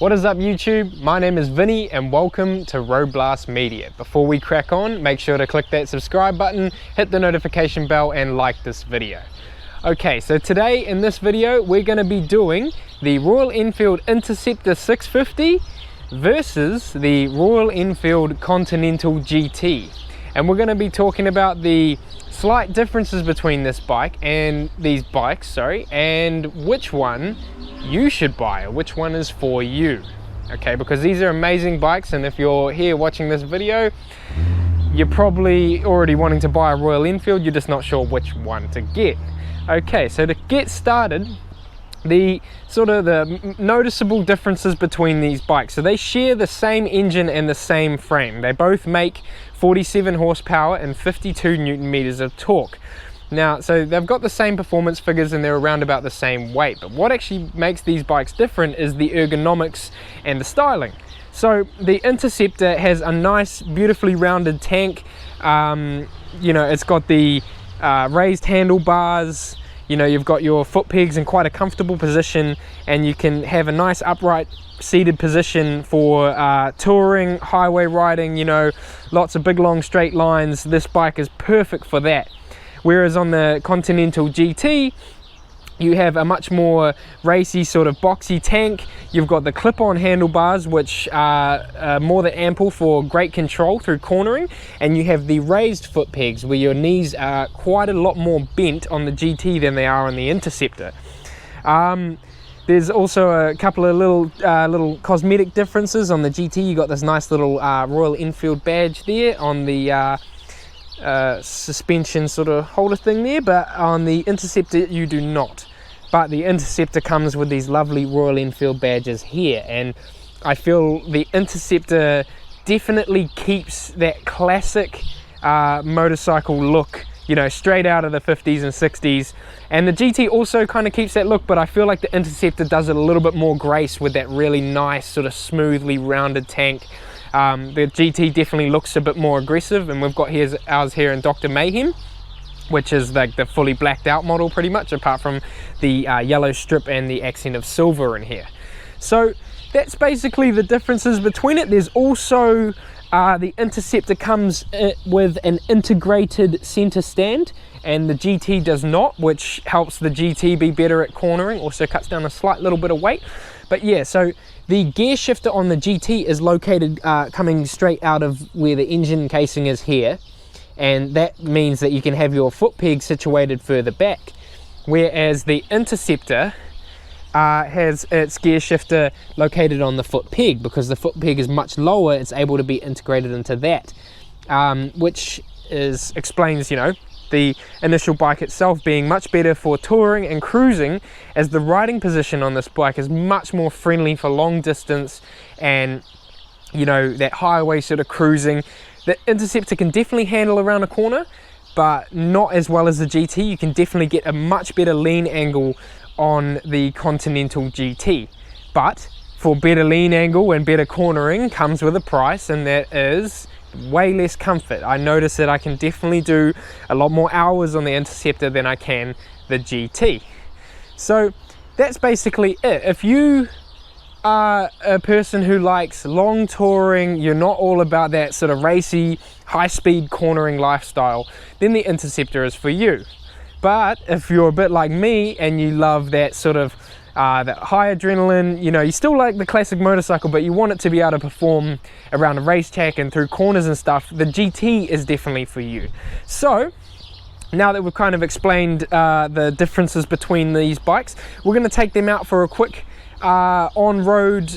What is up YouTube? My name is Vinny and welcome to Road Blast Media. Before we crack on, make sure to click that subscribe button, hit the notification bell and like this video. Okay, so today in this video we're going to be doing the Royal Enfield Interceptor 650 versus the Royal Enfield Continental GT. And we're going to be talking about the slight differences between this bike and these bikes, and which one you should buy or which one is for you. Okay, because these are amazing bikes, and if you're here watching this video, you're probably already wanting to buy a Royal Enfield, you're just not sure which one to get. Okay, so to get started, the noticeable differences between these bikes. So they share the same engine and the same frame. They both make 47 horsepower and 52 newton meters of torque. Now, so they've got the same performance figures and they're around about the same weight, but what actually makes these bikes different is the ergonomics and the styling. So the Interceptor has a nice, beautifully rounded tank. You know, it's got the raised handlebars. You know, you've got your foot pegs in quite a comfortable position, and you can have a nice upright seated position for touring, highway riding, you know, lots of big long straight lines. This bike is perfect for that. Whereas on the Continental GT, you have a much more racy sort of boxy tank. You've got the clip-on handlebars, which are more than ample for great control through cornering, and you have the raised foot pegs where your knees are quite a lot more bent on the GT than they are on the Interceptor. There's also a couple of little cosmetic differences. On the GT, you got this nice little Royal Enfield badge there on the suspension sort of holder thing there, but on the Interceptor you do not. But the Interceptor comes with these lovely Royal Enfield badges here, and I feel the Interceptor definitely keeps that classic motorcycle look, you know, straight out of the 50s and 60s, and the GT also kind of keeps that look, but I feel like the Interceptor does it a little bit more grace with that really nice sort of smoothly rounded tank. The GT definitely looks a bit more aggressive, and we've got ours here in Dr. Mayhem, which is like the fully blacked out model pretty much, apart from the yellow strip and the accent of silver in here. So that's basically the differences between it. There's also the Interceptor comes with an integrated center stand, and the GT does not, which helps the GT be better at cornering, also cuts down a slight little bit of weight. But yeah, so the gear shifter on the GT is located coming straight out of where the engine casing is here, and that means that you can have your foot peg situated further back, whereas the Interceptor has its gear shifter located on the foot peg. Because the foot peg is much lower, it's able to be integrated into that, which explains, you know, the initial bike itself being much better for touring and cruising, as the riding position on this bike is much more friendly for long distance and, you know, that highway sort of cruising. The Interceptor can definitely handle around a corner, but not as well as the GT. You can definitely get a much better lean angle on the Continental GT, but for better lean angle and better cornering comes with a price, and that is way less comfort. I notice that I can definitely do a lot more hours on the Interceptor than I can the GT. So that's basically it. If you are a person who likes long touring, you're not all about that sort of racy, high-speed cornering lifestyle, then the Interceptor is for you. But if you're a bit like me and you love that sort of that high adrenaline, you know, you still like the classic motorcycle, but you want it to be able to perform around a racetrack and through corners and stuff, the GT is definitely for you. So now that we've kind of explained the differences between these bikes, we're going to take them out for a quick on-road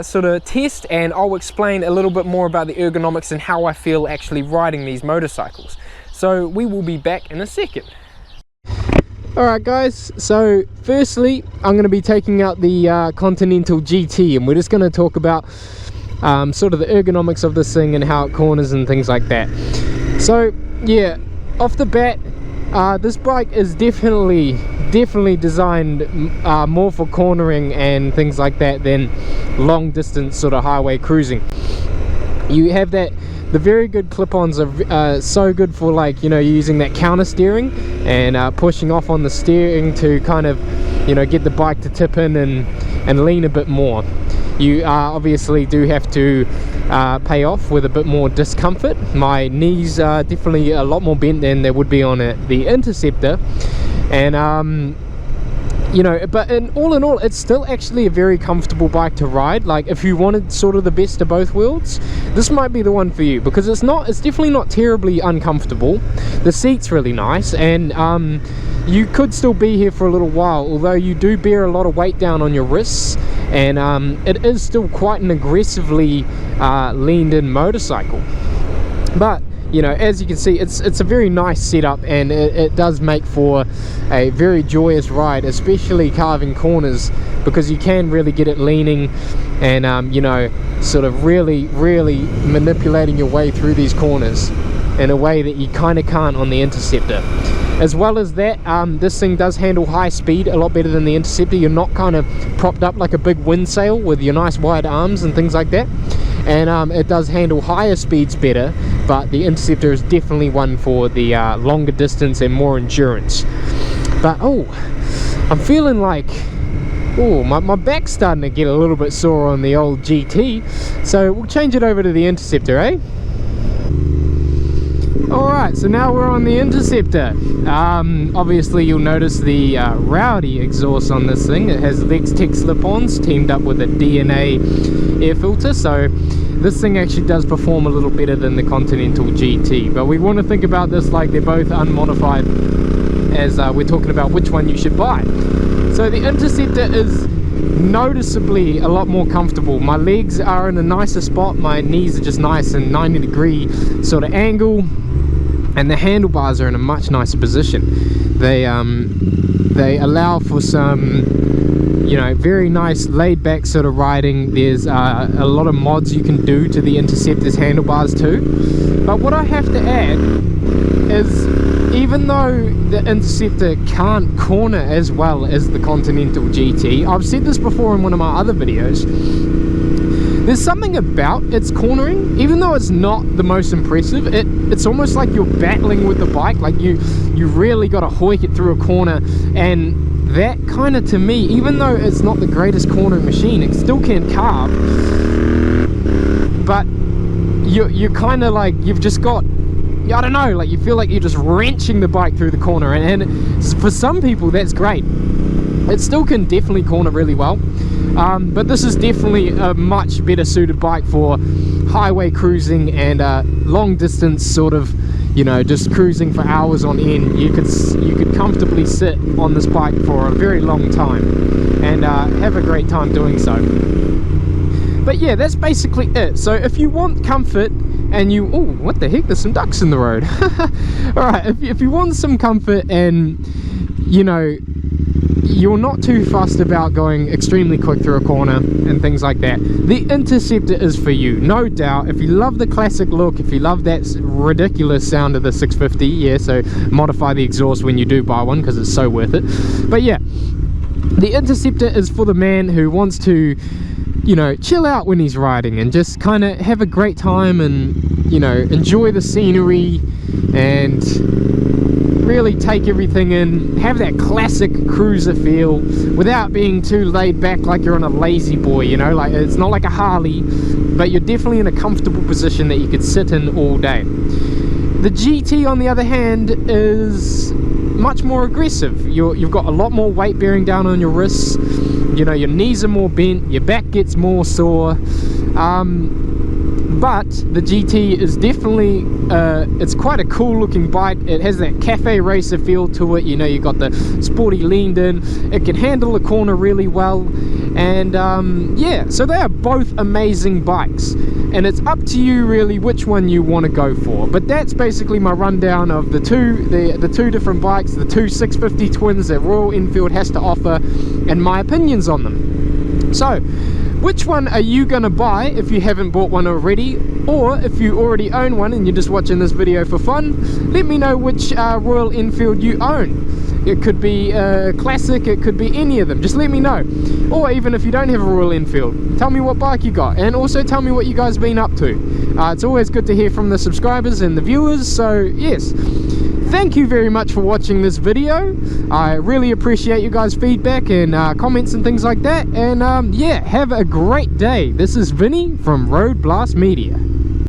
sort of test, and I'll explain a little bit more about the ergonomics and how I feel actually riding these motorcycles. So we will be back in a second. Alright guys, so firstly I'm going to be taking out the Continental GT, and we're just going to talk about sort of the ergonomics of this thing and how it corners and things like that. So yeah, off the bat, this bike is definitely designed more for cornering and things like that than long distance sort of highway cruising. You have that The very good clip-ons are so good for, like, you know, using that counter steering and pushing off on the steering to kind of, you know, get the bike to tip in and lean a bit more. you obviously do have to pay off with a bit more discomfort. My knees are definitely a lot more bent than they would be on the Interceptor, and you know, but in all, it's still actually a very comfortable bike to ride. Like, if you wanted sort of the best of both worlds, this might be the one for you, because it's definitely not terribly uncomfortable. The seat's really nice, and you could still be here for a little while, although you do bear a lot of weight down on your wrists, and it is still quite an aggressively leaned in motorcycle. But you know, as you can see, it's a very nice setup, and it does make for a very joyous ride, especially carving corners, because you can really get it leaning and you know, sort of really manipulating your way through these corners in a way that you kind of can't on the Interceptor. As well as that, this thing does handle high speed a lot better than the Interceptor. You're not kind of propped up like a big wind sail with your nice wide arms and things like that. And it does handle higher speeds better, but the Interceptor is definitely one for the longer distance and more endurance. But oh, I'm feeling like, oh, my back's starting to get a little bit sore on the old GT, so we'll change it over to the Interceptor, eh? Alright, so now we're on the Interceptor. Obviously you'll notice the rowdy exhaust on this thing. It has Lex-Tech slip-ons teamed up with a DNA air filter, so this thing actually does perform a little better than the Continental GT. But we want to think about this like they're both unmodified, as we're talking about which one you should buy. So the Interceptor is noticeably a lot more comfortable. My legs are in a nicer spot, my knees are just nice and 90-degree sort of angle, and the handlebars are in a much nicer position. They allow for some, you know, very nice laid-back sort of riding. There's a lot of mods you can do to the Interceptor's handlebars too. But what I have to add is, even though the Interceptor can't corner as well as the Continental GT, I've said this before in one of my other videos, there's something about its cornering, even though it's not the most impressive, it's almost like you're battling with the bike, like you really got to hoik it through a corner, and that kind of, to me, even though it's not the greatest cornering machine, it still can carve, but you're kind of like, you've just got, I don't know, like you feel like you're just wrenching the bike through the corner, and for some people that's great. It still can definitely corner really well, but this is definitely a much better suited bike for highway cruising and long distance sort of, you know, just cruising for hours on end. You could comfortably sit on this bike for a very long time and have a great time doing so. But yeah, that's basically it. So if you want comfort and you, oh, what the heck, there's some ducks in the road. Alright, if you want some comfort and, you know, you're not too fussed about going extremely quick through a corner and things like that, the Interceptor is for you, no doubt. If you love the classic look, if you love that ridiculous sound of the 650, yeah, so modify the exhaust when you do buy one because it's so worth it. But yeah, the Interceptor is for the man who wants to, you know, chill out when he's riding and just kind of have a great time and, you know, enjoy the scenery and really take everything in, have that classic cruiser feel without being too laid back like you're on a lazy boy, you know, like it's not like a Harley, but you're definitely in a comfortable position that you could sit in all day. The GT, on the other hand, is much more aggressive. You've got a lot more weight bearing down on your wrists, you know, your knees are more bent, your back gets more sore, but the GT is definitely, it's quite a cool looking bike. It has that cafe racer feel to it, you know, you've got the sporty leaned in, it can handle a corner really well, and yeah, so they are both amazing bikes, and it's up to you really which one you want to go for. But that's basically my rundown of the two different bikes, the two 650 twins that Royal Enfield has to offer, and my opinions on them. So which one are you gonna buy if you haven't bought one already? Or if you already own one and you're just watching this video for fun, let me know which Royal Enfield you own. It could be a classic, it could be any of them, just let me know. Or even if you don't have a Royal Enfield, tell me what bike you got, and also tell me what you guys been up to. It's always good to hear from the subscribers and the viewers, so yes. thank you very much for watching this video. I really appreciate you guys' feedback and comments and things like that. And yeah, have a great day. This is Vinny from Road Blast Media.